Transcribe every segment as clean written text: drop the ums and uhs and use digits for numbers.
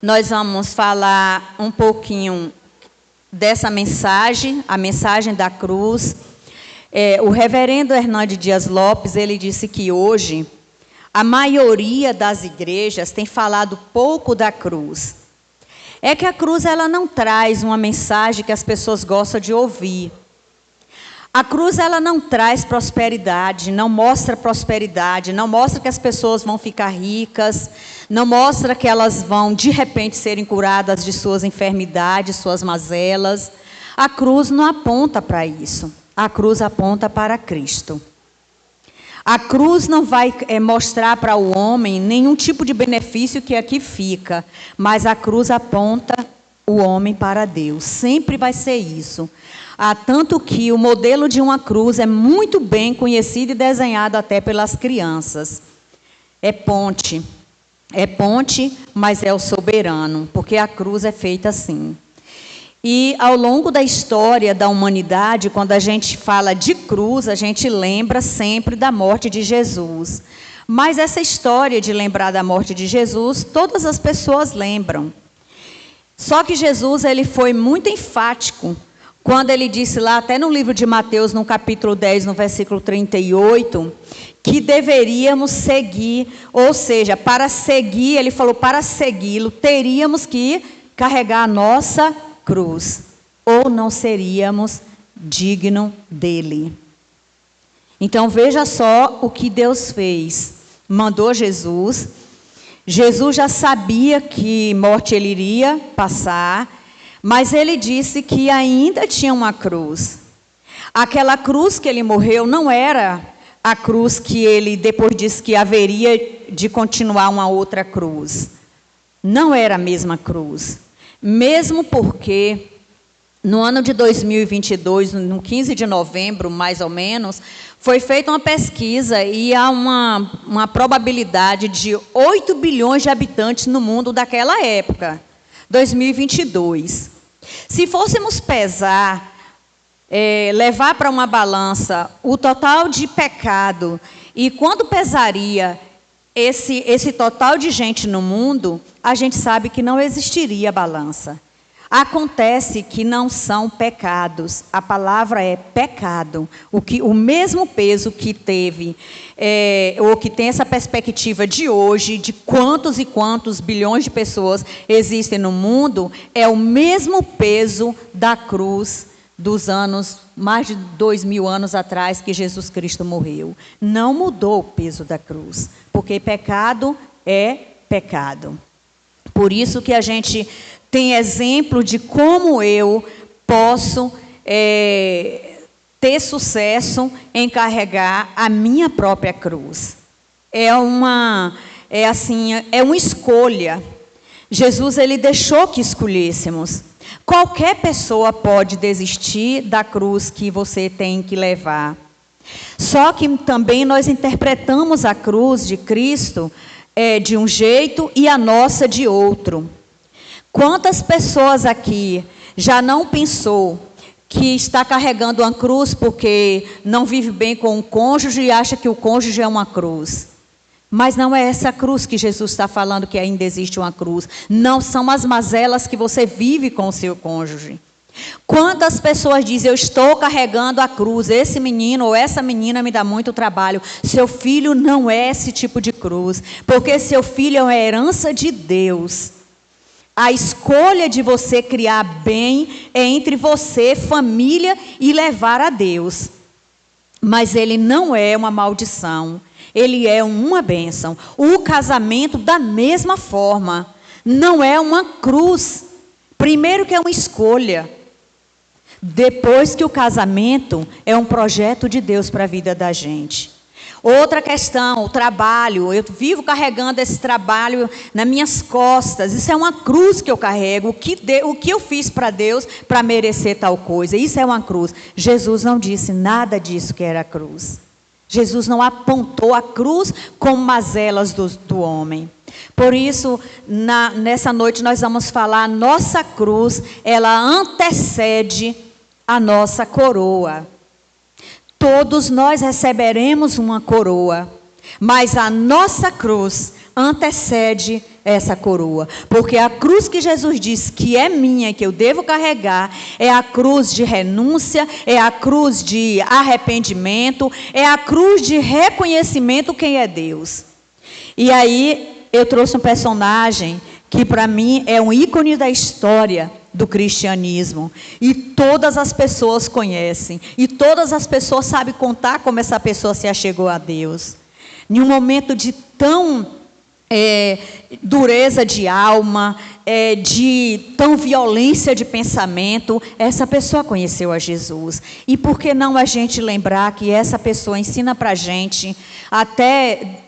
Nós vamos falar um pouquinho dessa mensagem, a mensagem da cruz. O reverendo Hernandes Dias Lopes, ele disse que hoje a maioria das igrejas tem falado pouco da cruz. É que a cruz ela não traz uma mensagem que as pessoas gostam de ouvir. A cruz ela não traz prosperidade, não mostra prosperidade, não mostra que as pessoas vão ficar ricas, não mostra que elas vão de repente serem curadas de suas enfermidades, suas mazelas. A cruz não aponta para isso. A cruz aponta para Cristo. A cruz não vai mostrar para o homem nenhum tipo de benefício que aqui fica, mas a cruz aponta o homem para Deus. Sempre vai ser isso. Tanto que o modelo de uma cruz é muito bem conhecido e desenhado até pelas crianças. É ponte, mas é o soberano, porque a cruz é feita assim. E ao longo da história da humanidade, quando a gente fala de cruz, a gente lembra sempre da morte de Jesus. Mas essa história de lembrar da morte de Jesus, todas as pessoas lembram. Só que Jesus ele foi muito enfático quando ele disse lá, até no livro de Mateus, no capítulo 10, no versículo 38, que deveríamos seguir, ou seja, para seguir, ele falou, para segui-lo, teríamos que carregar a nossa cruz, ou não seríamos dignos dele. Então, veja só o que Deus fez. Mandou Jesus. Jesus já sabia que morte ele iria passar, mas ele disse que ainda tinha uma cruz. Aquela cruz que ele morreu não era a cruz que ele depois disse que haveria de continuar uma outra cruz. Não era a mesma cruz. Mesmo porque no ano de 2022, no 15 de novembro, mais ou menos, foi feita uma pesquisa e há uma probabilidade de 8 bilhões de habitantes no mundo daquela época, 2022. Se fôssemos pesar, levar para uma balança o total de pecado e quando pesaria esse total de gente no mundo, a gente sabe que não existiria balança. Acontece que não são pecados, a palavra é pecado. O mesmo peso que teve, ou que tem essa perspectiva de hoje, de quantos e quantos bilhões de pessoas existem no mundo, é o mesmo peso da cruz dos anos, mais de 2000 anos atrás, que Jesus Cristo morreu. Não mudou o peso da cruz, porque pecado é pecado. Por isso que a gente tem exemplo de como eu posso ter sucesso em carregar a minha própria cruz. É uma escolha. Jesus ele deixou que escolhêssemos. Qualquer pessoa pode desistir da cruz que você tem que levar. Só que também nós interpretamos a cruz de Cristo de um jeito e a nossa de outro. Quantas pessoas aqui já não pensou que está carregando uma cruz porque não vive bem com o cônjuge e acha que o cônjuge é uma cruz? Mas não é essa cruz que Jesus está falando que ainda existe uma cruz. Não são as mazelas que você vive com o seu cônjuge. Quantas pessoas dizem, eu estou carregando a cruz, esse menino ou essa menina me dá muito trabalho. Seu filho não é esse tipo de cruz, porque seu filho é uma herança de Deus. A escolha de você criar bem é entre você, família, e levar a Deus. Mas ele não é uma maldição, ele é uma bênção. O casamento, da mesma forma, não é uma cruz. Primeiro que é uma escolha. Depois que o casamento é um projeto de Deus para a vida da gente. Outra questão, o trabalho. Eu vivo carregando esse trabalho nas minhas costas. Isso é uma cruz que eu carrego. O que eu fiz para Deus para merecer tal coisa? Isso é uma cruz. Jesus não disse nada disso que era cruz. Jesus não apontou a cruz como mazelas do homem. Por isso, nessa noite nós vamos falar, a nossa cruz, ela antecede a nossa coroa. Todos nós receberemos uma coroa, mas a nossa cruz antecede essa coroa. Porque a cruz que Jesus disse que é minha, que eu devo carregar, é a cruz de renúncia, é a cruz de arrependimento, é a cruz de reconhecimento quem é Deus. E aí eu trouxe um personagem que para mim é um ícone da história do cristianismo. E todas as pessoas conhecem. E todas as pessoas sabem contar como essa pessoa se achegou a Deus. Em um momento de tão dureza de alma, de tão violência de pensamento, essa pessoa conheceu a Jesus. E por que não a gente lembrar que essa pessoa ensina para a gente, até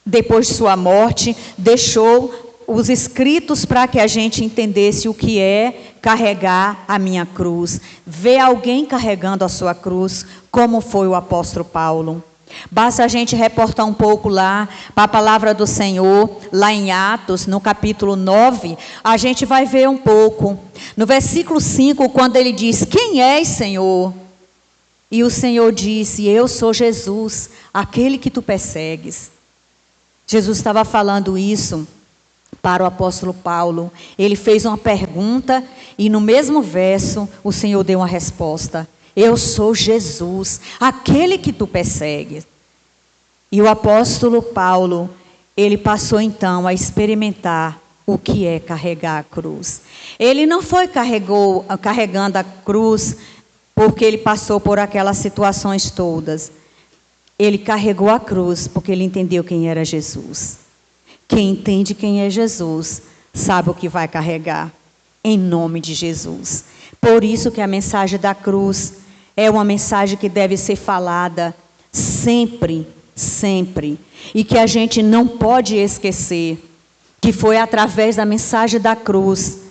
depois de sua morte, deixou os escritos para que a gente entendesse o que é carregar a minha cruz. Ver alguém carregando a sua cruz, como foi o apóstolo Paulo. Basta a gente reportar um pouco lá, para a palavra do Senhor, lá em Atos, no capítulo 9, a gente vai ver um pouco. No versículo 5, quando ele diz, quem és, Senhor? E o Senhor disse, eu sou Jesus, aquele que tu persegues. Jesus estava falando isso para o apóstolo Paulo. Ele fez uma pergunta e no mesmo verso o Senhor deu uma resposta. Eu sou Jesus, aquele que tu persegues. E o apóstolo Paulo, ele passou então a experimentar o que é carregar a cruz. Ele não foi carregando a cruz porque ele passou por aquelas situações todas. Ele carregou a cruz porque ele entendeu quem era Jesus. Quem entende quem é Jesus, sabe o que vai carregar, em nome de Jesus. Por isso que a mensagem da cruz é uma mensagem que deve ser falada sempre, sempre. E que a gente não pode esquecer que foi através da mensagem da cruz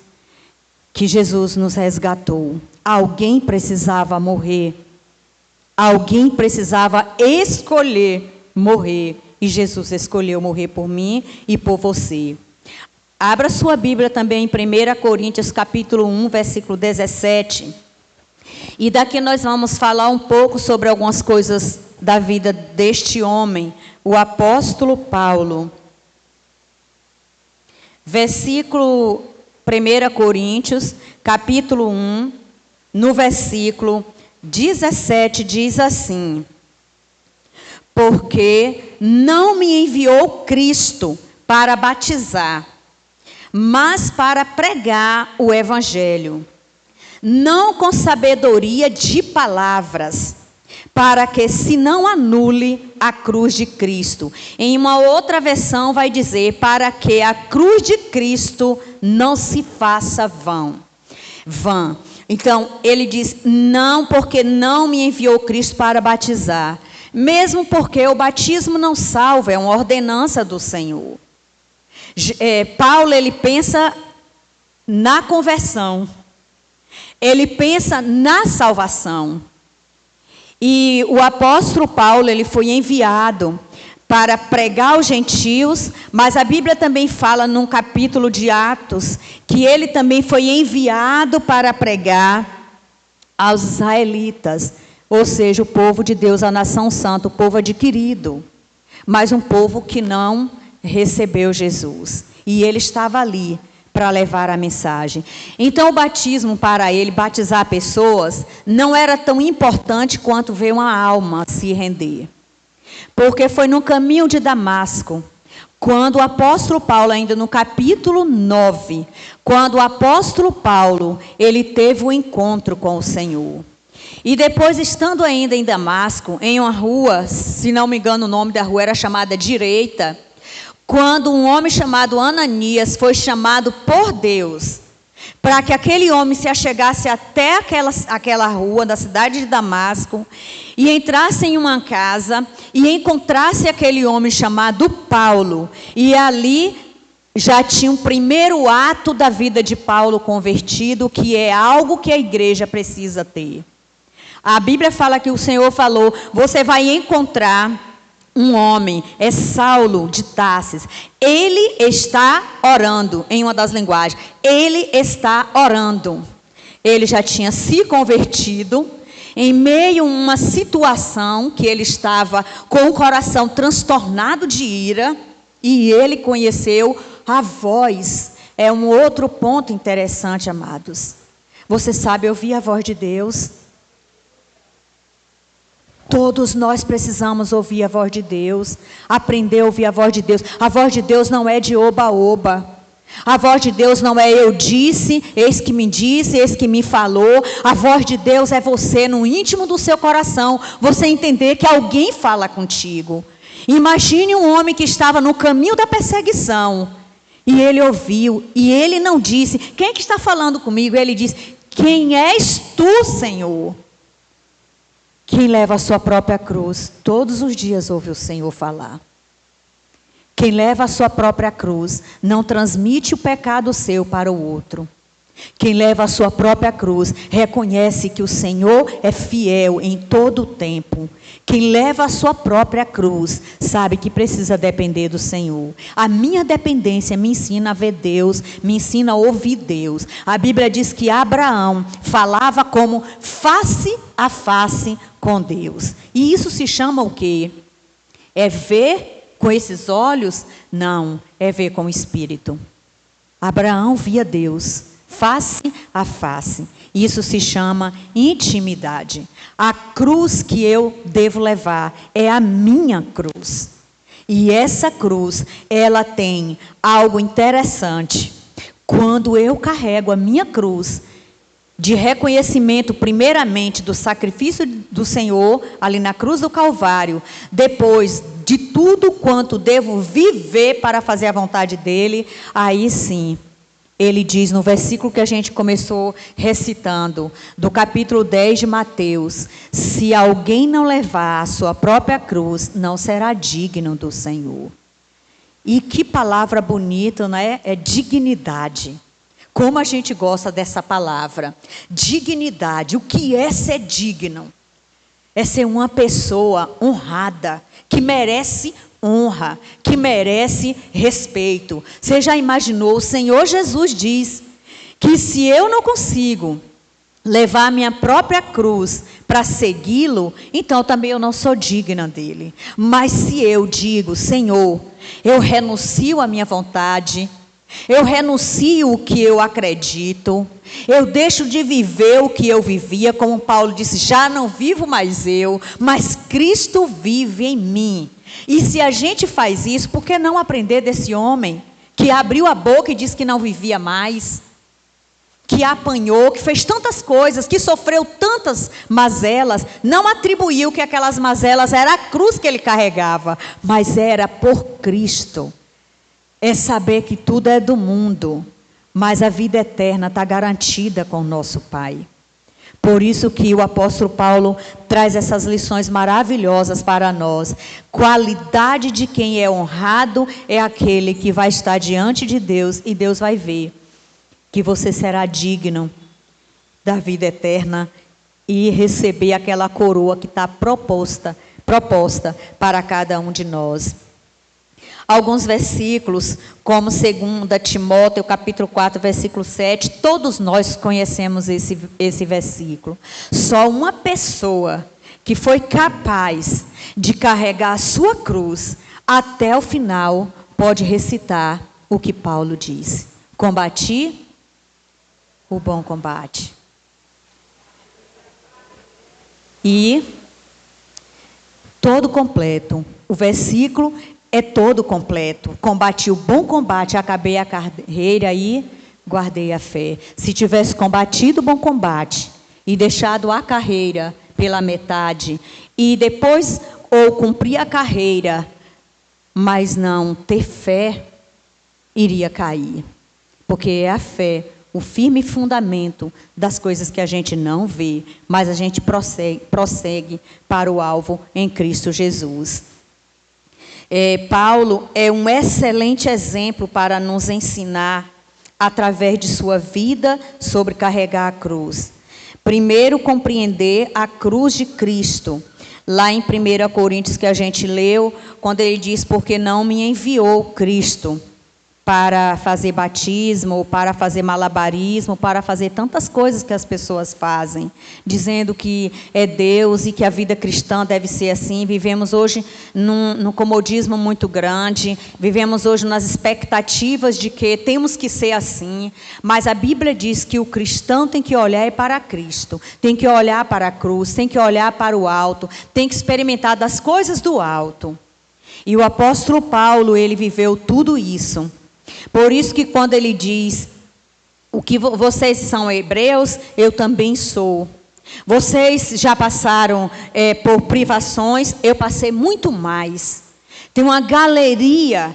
que Jesus nos resgatou. Alguém precisava morrer. Alguém precisava escolher morrer. E Jesus escolheu morrer por mim e por você. Abra sua Bíblia também em 1 Coríntios capítulo 1, versículo 17. E daqui nós vamos falar um pouco sobre algumas coisas da vida deste homem, o apóstolo Paulo. Versículo 1 Coríntios, capítulo 1, no versículo 17, diz assim: porque não me enviou Cristo para batizar, mas para pregar o evangelho, não com sabedoria de palavras, para que se não anule a cruz de Cristo. Em uma outra versão vai dizer, para que a cruz de Cristo não se faça vã. Então, ele diz, não, porque não me enviou Cristo para batizar. Mesmo porque o batismo não salva, é uma ordenança do Senhor. Paulo, ele pensa na conversão. Ele pensa na salvação. E o apóstolo Paulo, ele foi enviado para pregar aos gentios, mas a Bíblia também fala num capítulo de Atos, que ele também foi enviado para pregar aos israelitas. Ou seja, o povo de Deus, a nação santa, o povo adquirido. Mas um povo que não recebeu Jesus. E ele estava ali para levar a mensagem. Então o batismo para ele, batizar pessoas, não era tão importante quanto ver uma alma se render. Porque foi no caminho de Damasco, quando o apóstolo Paulo, ainda no capítulo 9, quando o apóstolo Paulo, ele teve um encontro com o Senhor. E depois, estando ainda em Damasco, em uma rua, se não me engano o nome da rua era chamada Direita, quando um homem chamado Ananias foi chamado por Deus, para que aquele homem se achegasse até aquela rua da cidade de Damasco, e entrasse em uma casa, e encontrasse aquele homem chamado Paulo, e ali já tinha um primeiro ato da vida de Paulo convertido, que é algo que a igreja precisa ter. A Bíblia fala que o Senhor falou, você vai encontrar um homem, é Saulo de Tarsis. Ele está orando, em uma das linguagens. Ele está orando. Ele já tinha se convertido, em meio a uma situação que ele estava com o coração transtornado de ira, e ele conheceu a voz é um outro ponto interessante, amados. Você sabe ouvir a voz de Deus? Todos nós precisamos ouvir a voz de Deus, aprender a ouvir a voz de Deus. A voz de Deus não é de oba-oba. A voz de Deus não é eu disse, eis que me falou. A voz de Deus é você no íntimo do seu coração, você entender que alguém fala contigo. Imagine um homem que estava no caminho da perseguição, e ele ouviu, e ele não disse, quem é que está falando comigo? Ele disse, quem és tu, Senhor? Quem leva a sua própria cruz, todos os dias ouve o Senhor falar. Quem leva a sua própria cruz, não transmite o pecado seu para o outro. Quem leva a sua própria cruz, reconhece que o Senhor é fiel em todo o tempo. Quem leva a sua própria cruz, sabe que precisa depender do Senhor. A minha dependência me ensina a ver Deus, me ensina a ouvir Deus. A Bíblia diz que Abraão falava como face a face com Deus. E isso se chama o quê? É ver com esses olhos? Não, é ver com o Espírito. Abraão via Deus face a face. Isso se chama intimidade. A cruz que eu devo levar é a minha cruz. E essa cruz, ela tem algo interessante. Quando eu carrego a minha cruz, de reconhecimento, primeiramente, do sacrifício do Senhor, ali na cruz do Calvário, depois de tudo quanto devo viver para fazer a vontade dEle, aí sim, ele diz no versículo que a gente começou recitando, do capítulo 10 de Mateus, se alguém não levar a sua própria cruz, não será digno do Senhor. E que palavra bonita, não é? É dignidade. Como a gente gosta dessa palavra. Dignidade. O que é ser digno? É ser uma pessoa honrada, que merece honra, que merece respeito. Você já imaginou? O Senhor Jesus diz que se eu não consigo levar a minha própria cruz para segui-lo, então também eu não sou digna dele. Mas se eu digo, Senhor, eu renuncio à minha vontade, eu renuncio o que eu acredito, eu deixo de viver o que eu vivia, como Paulo disse, já não vivo mais eu, mas Cristo vive em mim. E se a gente faz isso, por que não aprender desse homem que abriu a boca e disse que não vivia mais, que apanhou, que fez tantas coisas, que sofreu tantas mazelas, não atribuiu que aquelas mazelas era a cruz que ele carregava, mas era por Cristo. É saber que tudo é do mundo, mas a vida eterna está garantida com o nosso Pai. Por isso que o apóstolo Paulo traz essas lições maravilhosas para nós. Qualidade de quem é honrado é aquele que vai estar diante de Deus e Deus vai ver que você será digno da vida eterna e receber aquela coroa que está proposta para cada um de nós. Alguns versículos, como 2 Timóteo, capítulo 4, versículo 7, todos nós conhecemos esse versículo. Só uma pessoa que foi capaz de carregar a sua cruz até o final pode recitar o que Paulo disse. Combati o bom combate. E todo completo. O versículo é todo completo. Combati o bom combate, acabei a carreira e guardei a fé. Se tivesse combatido o bom combate e deixado a carreira pela metade, e depois ou cumprir a carreira, mas não ter fé, iria cair. Porque é a fé, o firme fundamento das coisas que a gente não vê, mas a gente prossegue para o alvo em Cristo Jesus. Paulo é um excelente exemplo para nos ensinar, através de sua vida, sobre carregar a cruz. Primeiro, compreender a cruz de Cristo. Lá em 1 Coríntios, que a gente leu, quando ele diz, porque não me enviou Cristo. para fazer batismo, ou para fazer malabarismo, para fazer tantas coisas que as pessoas fazem, dizendo que é Deus e que a vida cristã deve ser assim. Vivemos hoje num comodismo muito grande, vivemos hoje nas expectativas de que temos que ser assim, mas a Bíblia diz que o cristão tem que olhar para Cristo, tem que olhar para a cruz, tem que olhar para o alto, tem que experimentar das coisas do alto. E o apóstolo Paulo, ele viveu tudo isso. Por isso que quando ele diz, o que vocês são hebreus, eu também sou. Vocês já passaram por privações, eu passei muito mais. Tem uma galeria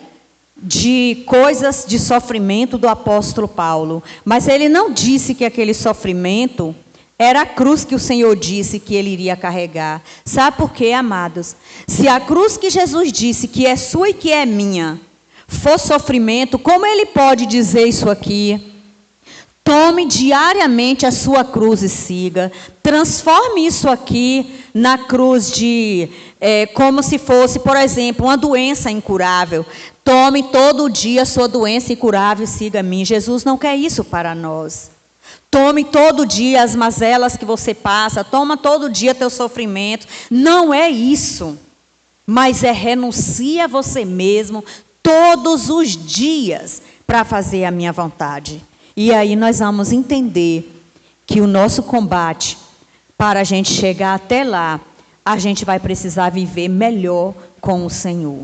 de coisas de sofrimento do apóstolo Paulo. Mas ele não disse que aquele sofrimento era a cruz que o Senhor disse que ele iria carregar. Sabe por quê, amados? Se a cruz que Jesus disse que é sua e que é minha for sofrimento, como ele pode dizer isso aqui? Tome diariamente a sua cruz e siga. Transforme isso aqui na cruz como se fosse, por exemplo, uma doença incurável. Tome todo dia a sua doença incurável e siga a mim. Jesus não quer isso para nós. Tome todo dia as mazelas que você passa. Toma todo dia teu sofrimento. Não é isso. Mas renuncia a você mesmo todos os dias para fazer a minha vontade. E aí nós vamos entender que o nosso combate, para a gente chegar até lá, a gente vai precisar viver melhor com o Senhor.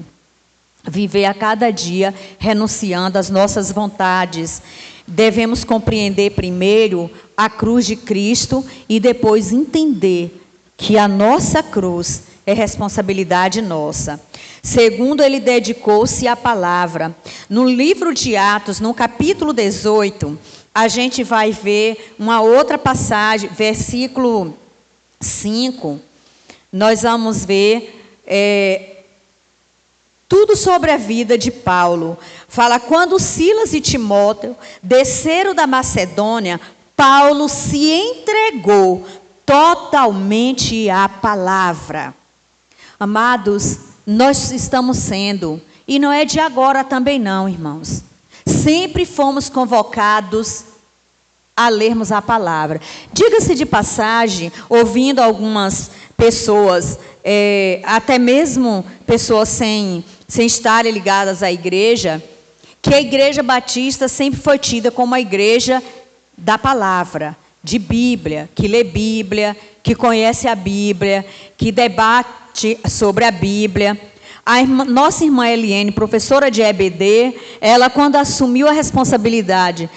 Viver a cada dia renunciando às nossas vontades. Devemos compreender primeiro a cruz de Cristo e depois entender que a nossa cruz é responsabilidade nossa. Segundo, ele dedicou-se à palavra. No livro de Atos, no capítulo 18, a gente vai ver uma outra passagem, versículo 5. Nós vamos ver tudo sobre a vida de Paulo. Fala, quando Silas e Timóteo desceram da Macedônia, Paulo se entregou totalmente à palavra. Amados, nós estamos sendo, e não é de agora também não, irmãos. Sempre fomos convocados a lermos a palavra. Diga-se de passagem, ouvindo algumas pessoas, até mesmo pessoas sem estarem ligadas à igreja, que a igreja batista sempre foi tida como a igreja da palavra, de Bíblia, que lê Bíblia, que conhece a Bíblia, que debate sobre a Bíblia. Nossa irmã Eliane, professora de EBD, ela quando assumiu a responsabilidade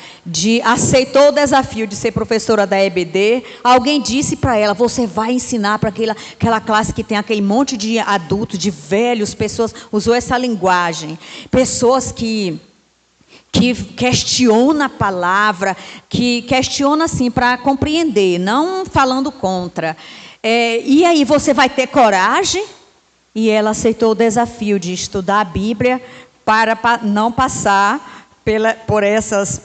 aceitou o desafio de ser professora da EBD, alguém disse para ela, você vai ensinar para aquela classe que tem aquele monte de adultos, de velhos, pessoas, usou essa linguagem, pessoas que questiona a palavra, que questiona assim para compreender, não falando contra. E aí você vai ter coragem? E ela aceitou o desafio de estudar a Bíblia para não passar por essas,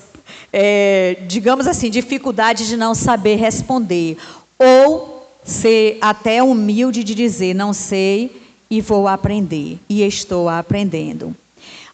digamos assim, dificuldades de não saber responder. Ou ser até humilde de dizer, não sei e vou aprender. E estou aprendendo.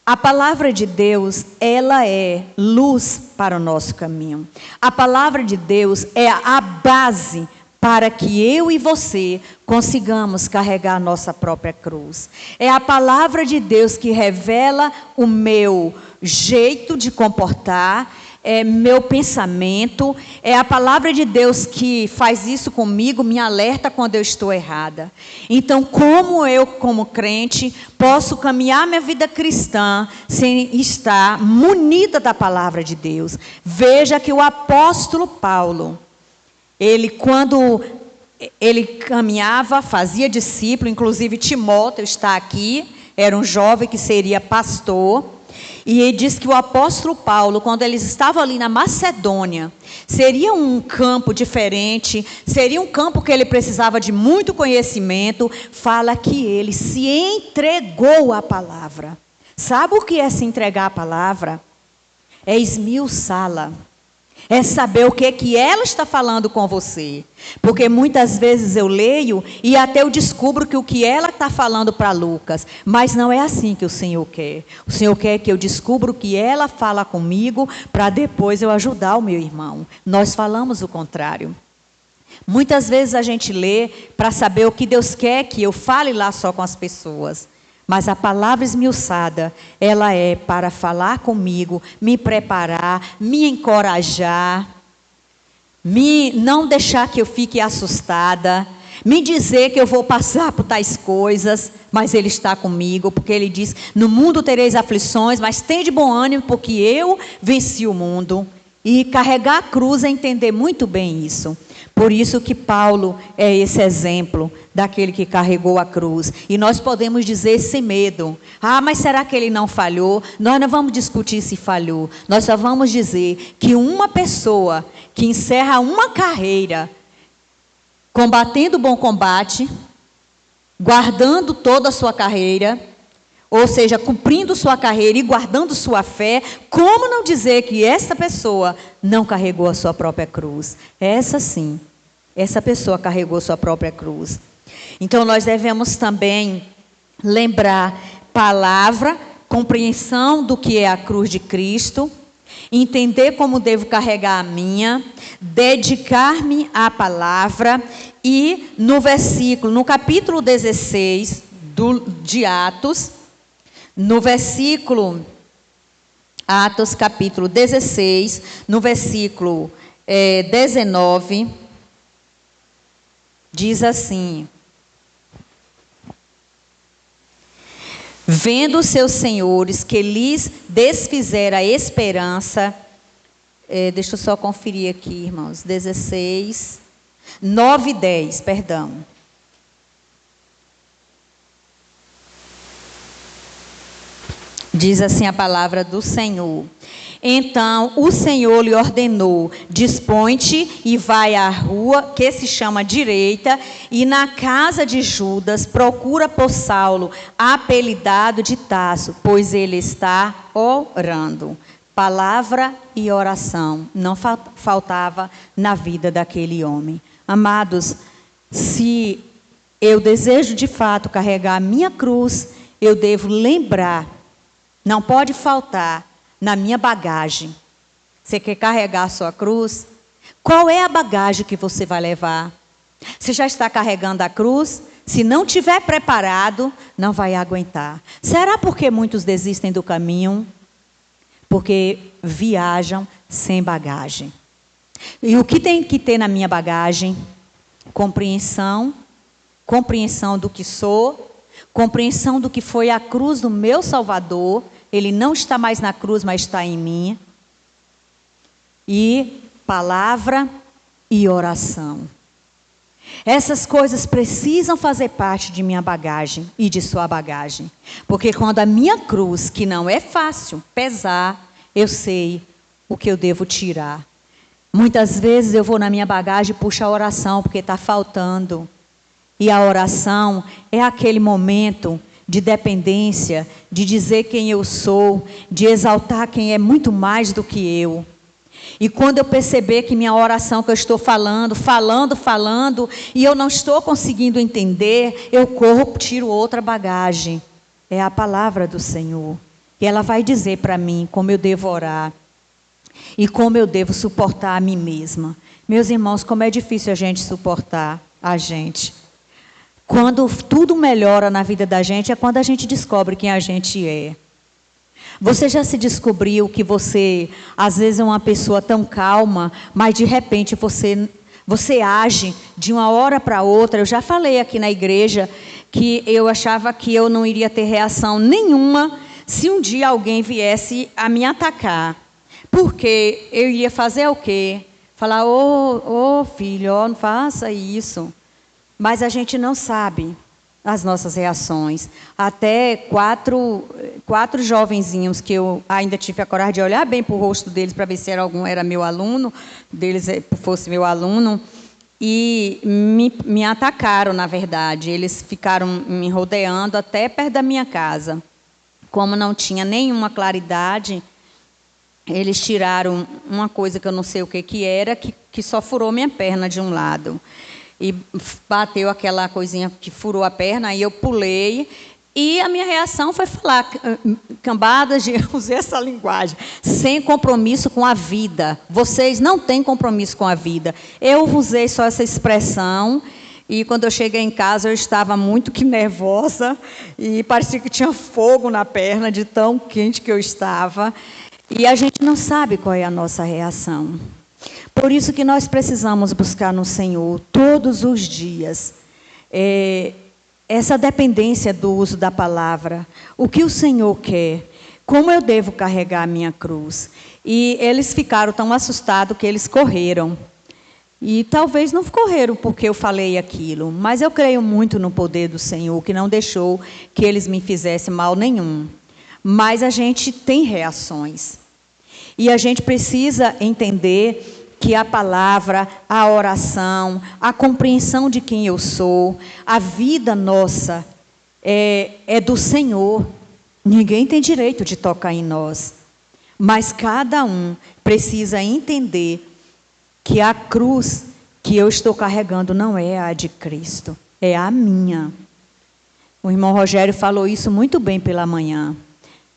A palavra de Deus, ela é luz para o nosso caminho. A palavra de Deus é a base para que eu e você consigamos carregar a nossa própria cruz. É a palavra de Deus que revela o meu jeito de comportar, meu pensamento. É a palavra de Deus que faz isso comigo, me alerta quando eu estou errada. Então, como eu, como crente, posso caminhar minha vida cristã sem estar munida da palavra de Deus? Veja que o apóstolo Paulo, quando ele caminhava, fazia discípulo, inclusive Timóteo está aqui, era um jovem que seria pastor, e ele diz que o apóstolo Paulo, quando eles estavam ali na Macedônia, seria um campo diferente, seria um campo que ele precisava de muito conhecimento, fala que ele se entregou à palavra. Sabe o que é se entregar à palavra? É esmiuçá-la. É saber o que ela está falando com você. Porque muitas vezes eu leio e até eu descubro que o que ela está falando para Lucas. Mas não é assim que o Senhor quer. O Senhor quer que eu descubra o que ela fala comigo para depois eu ajudar o meu irmão. Nós falamos o contrário. Muitas vezes a gente lê para saber o que Deus quer que eu fale lá só com as pessoas. Mas a palavra esmiuçada, ela é para falar comigo, me preparar, me encorajar, não deixar que eu fique assustada, me dizer que eu vou passar por tais coisas, mas Ele está comigo, porque Ele diz, no mundo tereis aflições, mas tende bom ânimo, porque eu venci o mundo. E carregar a cruz é entender muito bem isso. Por isso que Paulo é esse exemplo daquele que carregou a cruz. E nós podemos dizer sem medo, mas será que ele não falhou? Nós não vamos discutir se falhou. Nós só vamos dizer que uma pessoa que encerra uma carreira, combatendo o bom combate, guardando toda a sua carreira, ou seja, cumprindo sua carreira e guardando sua fé, como não dizer que essa pessoa não carregou a sua própria cruz? Essa sim, essa pessoa carregou sua própria cruz. Então nós devemos também lembrar palavra, compreensão do que é a cruz de Cristo, entender como devo carregar a minha, dedicar-me à palavra e no capítulo 16 de Atos, no versículo, Atos capítulo 16, no versículo 19, diz assim: vendo seus senhores que lhes desfizera a esperança, deixa eu só conferir aqui, irmãos, 16, 9 e 10, perdão. Diz assim a palavra do Senhor. Então o Senhor lhe ordenou: dispõe-te e vai à rua que se chama Direita, e na casa de Judas procura por Saulo, apelidado de Tarso, pois ele está orando. Palavra e oração não faltava na vida daquele homem. Amados, se eu desejo de fato carregar a minha cruz, eu devo lembrar. Não pode faltar na minha bagagem. Você quer carregar a sua cruz? Qual é a bagagem que você vai levar? Você já está carregando a cruz? Se não tiver preparado, não vai aguentar. Será porque muitos desistem do caminho? Porque viajam sem bagagem. E o que tem que ter na minha bagagem? Compreensão do que sou, compreensão do que foi a cruz do meu Salvador. Ele não está mais na cruz, mas está em mim. E palavra e oração. Essas coisas precisam fazer parte de minha bagagem e de sua bagagem. Porque quando a minha cruz, que não é fácil, pesar, eu sei o que eu devo tirar. Muitas vezes eu vou na minha bagagem e puxo a oração, porque está faltando. E a oração é aquele momento de dependência, de dizer quem eu sou, de exaltar quem é muito mais do que eu. E quando eu perceber que minha oração que eu estou falando, e eu não estou conseguindo entender, eu corro, tiro outra bagagem. É a palavra do Senhor. E ela vai dizer para mim como eu devo orar. E como eu devo suportar a mim mesma. Meus irmãos, como é difícil a gente suportar a gente. Quando tudo melhora na vida da gente, é quando a gente descobre quem a gente é. Você já se descobriu que você, às vezes, é uma pessoa tão calma, mas de repente você age de uma hora para outra. Eu já falei aqui na igreja que eu achava que eu não iria ter reação nenhuma se um dia alguém viesse a me atacar. Porque eu iria fazer o quê? Falar, ô filho, não faça isso. Mas a gente não sabe as nossas reações. Até quatro jovenzinhos que eu ainda tive a coragem de olhar bem para o rosto deles para ver se era meu aluno, fosse meu aluno, e me atacaram, na verdade. Eles ficaram me rodeando até perto da minha casa. Como não tinha nenhuma claridade, eles tiraram uma coisa que eu não sei o que era, que só furou minha perna de um lado. E bateu aquela coisinha que furou a perna, aí eu pulei. E a minha reação foi falar cambadas de, eu usei essa linguagem, sem compromisso com a vida. Vocês não têm compromisso com a vida. Eu usei só essa expressão, e quando eu cheguei em casa eu estava muito que nervosa, e parecia que tinha fogo na perna, de tão quente que eu estava. E a gente não sabe qual é a nossa reação. Por isso que nós precisamos buscar no Senhor todos os dias essa dependência do uso da palavra. O que o Senhor quer? Como eu devo carregar a minha cruz? E eles ficaram tão assustados que eles correram. E talvez não correram porque eu falei aquilo, mas eu creio muito no poder do Senhor, que não deixou que eles me fizessem mal nenhum. Mas a gente tem reações. E a gente precisa entender que a palavra, a oração, a compreensão de quem eu sou, a vida nossa é do Senhor. Ninguém tem direito de tocar em nós. Mas cada um precisa entender que a cruz que eu estou carregando não é a de Cristo, é a minha. O irmão Rogério falou isso muito bem pela manhã,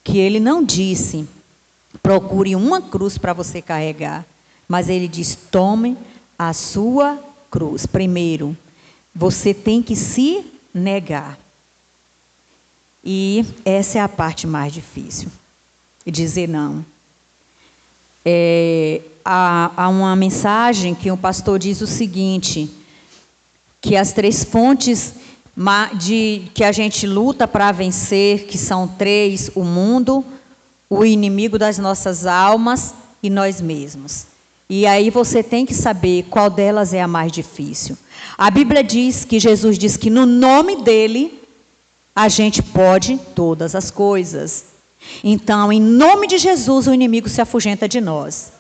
que ele não disse, procure uma cruz para você carregar, mas ele diz, tome a sua cruz. Primeiro, você tem que se negar. E essa é a parte mais difícil, dizer não. Há uma mensagem que o pastor diz o seguinte, que as 3 fontes que a gente luta para vencer, que são 3, o mundo, o inimigo das nossas almas e nós mesmos. E aí você tem que saber qual delas é a mais difícil. A Bíblia diz que Jesus diz que no nome dele a gente pode todas as coisas. Então, em nome de Jesus, o inimigo se afugenta de nós.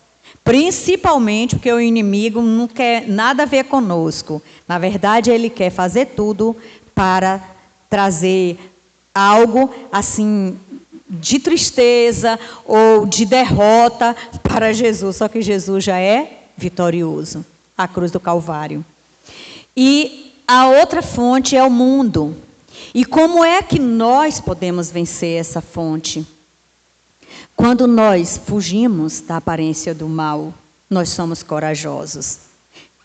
Principalmente porque o inimigo não quer nada a ver conosco. Na verdade, ele quer fazer tudo para trazer algo assim de tristeza ou de derrota para Jesus. Só que Jesus já é vitorioso. A cruz do Calvário. E a outra fonte é o mundo. E como é que nós podemos vencer essa fonte? Quando nós fugimos da aparência do mal, nós somos corajosos.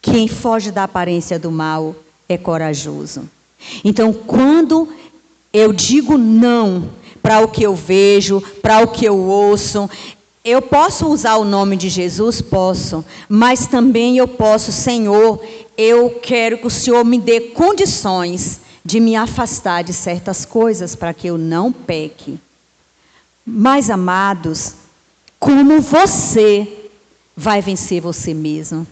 Quem foge da aparência do mal é corajoso. Então, quando eu digo não para o que eu vejo, para o que eu ouço, eu posso usar o nome de Jesus? Posso. Mas também eu posso, Senhor, eu quero que o Senhor me dê condições de me afastar de certas coisas para que eu não peque. Mas, amados, como você vai vencer você mesmo?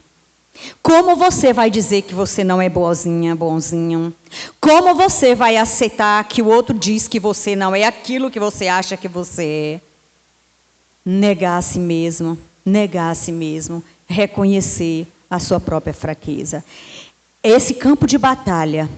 Como você vai dizer que você não é boazinha, bonzinho? Como você vai aceitar que o outro diz que você não é aquilo que você acha que você é? Negar a si mesmo, reconhecer a sua própria fraqueza. Esse campo de batalha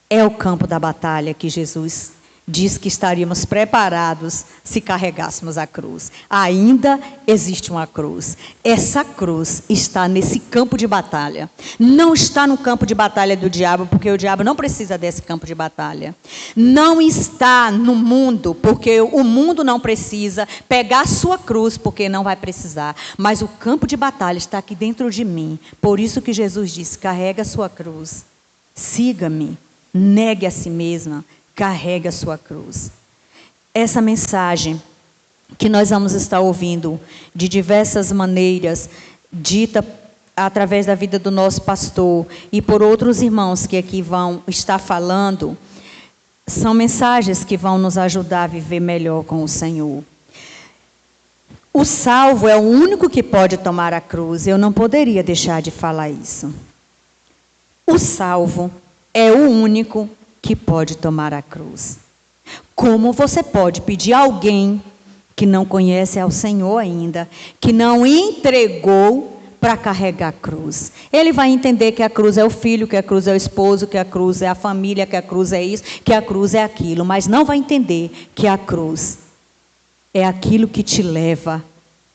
é o campo da batalha que Jesus diz que estaríamos preparados se carregássemos a cruz. Ainda existe uma cruz. Essa cruz está nesse campo de batalha. Não está no campo de batalha do diabo, porque o diabo não precisa desse campo de batalha. Não está no mundo, porque o mundo não precisa pegar a sua cruz, porque não vai precisar. Mas o campo de batalha está aqui dentro de mim. Por isso que Jesus disse, carrega a sua cruz. Siga-me. Negue a si mesma. Carregue a sua cruz. Essa mensagem que nós vamos estar ouvindo de diversas maneiras, dita através da vida do nosso pastor e por outros irmãos que aqui vão estar falando, são mensagens que vão nos ajudar a viver melhor com o Senhor. O salvo é o único que pode tomar a cruz. Eu não poderia deixar de falar isso. O salvo é o único que pode tomar a cruz. Como você pode pedir a alguém que não conhece ao Senhor ainda, que não entregou para carregar a cruz? Ele vai entender que a cruz é o filho, que a cruz é o esposo, que a cruz é a família, que a cruz é isso, que a cruz é aquilo, mas não vai entender que a cruz é aquilo que te leva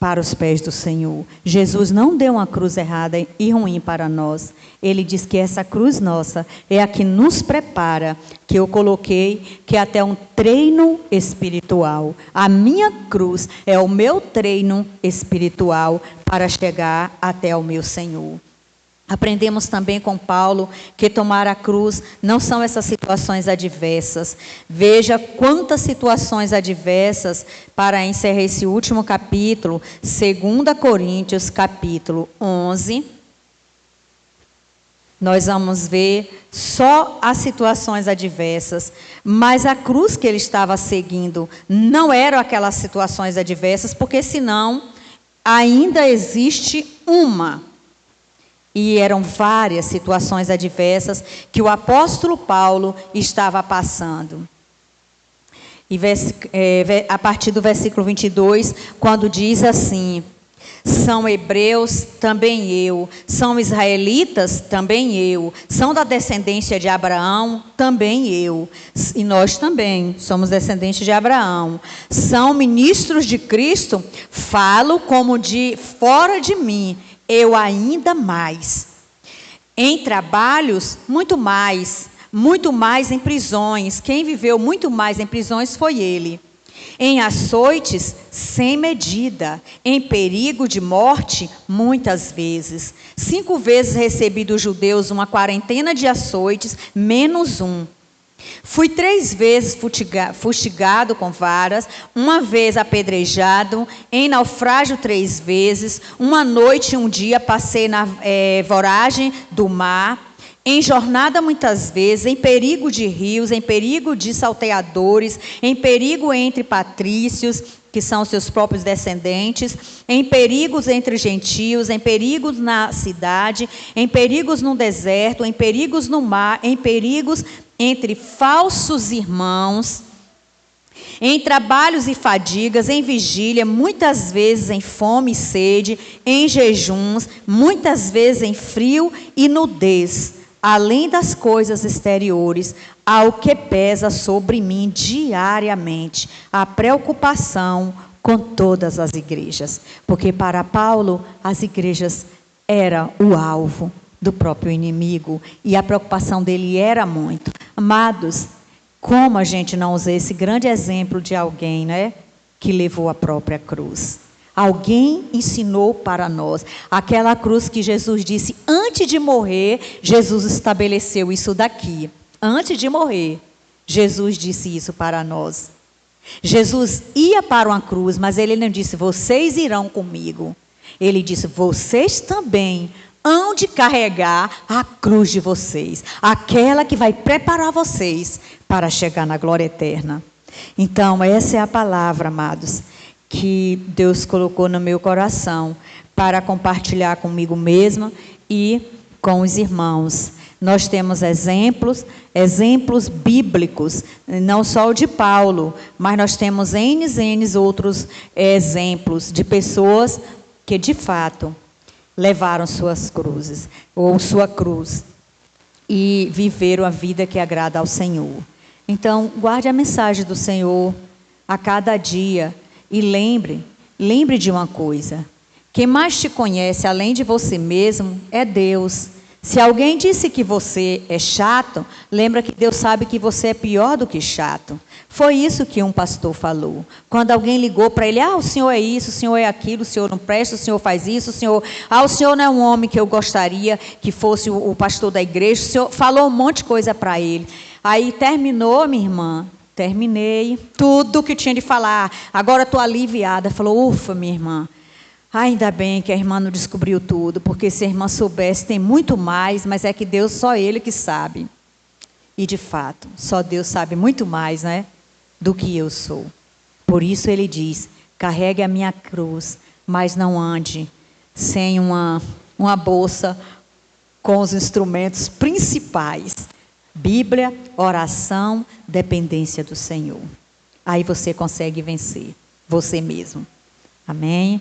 para os pés do Senhor. Jesus não deu uma cruz errada e ruim para nós. Ele diz que essa cruz nossa é a que nos prepara, que eu coloquei, que é até um treino espiritual. A minha cruz é o meu treino espiritual para chegar até o meu Senhor. Aprendemos também com Paulo que tomar a cruz não são essas situações adversas. Veja quantas situações adversas, para encerrar esse último capítulo, 2 Coríntios, capítulo 11. Nós vamos ver só as situações adversas, mas a cruz que ele estava seguindo não eram aquelas situações adversas, porque senão ainda existe uma. E eram várias situações adversas que o apóstolo Paulo estava passando. E a partir do versículo 22, quando diz assim: são hebreus, também eu. São israelitas, também eu. São da descendência de Abraão, também eu. E nós também somos descendentes de Abraão. São ministros de Cristo, falo como de fora de mim. Eu ainda mais. Em trabalhos, muito mais em prisões. Quem viveu muito mais em prisões foi ele. Em açoites, sem medida. Em perigo de morte, muitas vezes. 5 vezes recebi dos judeus uma quarentena de açoites, menos um. Fui 3 vezes fustigado com varas, 1 vez apedrejado, em naufrágio 3 vezes, 1 noite e 1 dia passei na voragem do mar, em jornada muitas vezes, em perigo de rios, em perigo de salteadores, em perigo entre patrícios, que são seus próprios descendentes, em perigos entre gentios, em perigos na cidade, em perigos no deserto, em perigos no mar, em perigos entre falsos irmãos, em trabalhos e fadigas, em vigília, muitas vezes em fome e sede, em jejuns, muitas vezes em frio e nudez, além das coisas exteriores, ao que pesa sobre mim diariamente, a preocupação com todas as igrejas. Porque para Paulo, as igrejas eram o alvo do próprio inimigo, e a preocupação dele era muito. Amados, como a gente não usa esse grande exemplo de alguém, né, que levou a própria cruz? Alguém ensinou para nós. Aquela cruz que Jesus disse, antes de morrer, Jesus estabeleceu isso daqui. Antes de morrer, Jesus disse isso para nós. Jesus ia para uma cruz, mas ele não disse, vocês irão comigo. Ele disse, vocês também hão de carregar a cruz de vocês, aquela que vai preparar vocês para chegar na glória eterna. Então, essa é a palavra, amados, que Deus colocou no meu coração para compartilhar comigo mesma e com os irmãos. Nós temos exemplos bíblicos, não só o de Paulo, mas nós temos N outros exemplos de pessoas que, de fato, levaram suas cruzes, ou sua cruz, e viveram a vida que agrada ao Senhor. Então, guarde a mensagem do Senhor a cada dia, e lembre de uma coisa, quem mais te conhece, além de você mesmo, é Deus. Se alguém disse que você é chato, lembra que Deus sabe que você é pior do que chato. Foi isso que um pastor falou. Quando alguém ligou para ele, o senhor é isso, o senhor é aquilo, o senhor não presta, o senhor faz isso, o senhor não é um homem que eu gostaria que fosse o pastor da igreja, o senhor falou um monte de coisa para ele. Aí terminou, minha irmã, terminei tudo que tinha de falar, agora estou aliviada. Falou, ufa, minha irmã. Ainda bem que a irmã não descobriu tudo, porque se a irmã soubesse, tem muito mais, mas é que Deus, só Ele que sabe. E de fato, só Deus sabe muito mais, né, do que eu sou. Por isso Ele diz, carregue a minha cruz, mas não ande sem uma bolsa com os instrumentos principais. Bíblia, oração, dependência do Senhor. Aí você consegue vencer, você mesmo. Amém?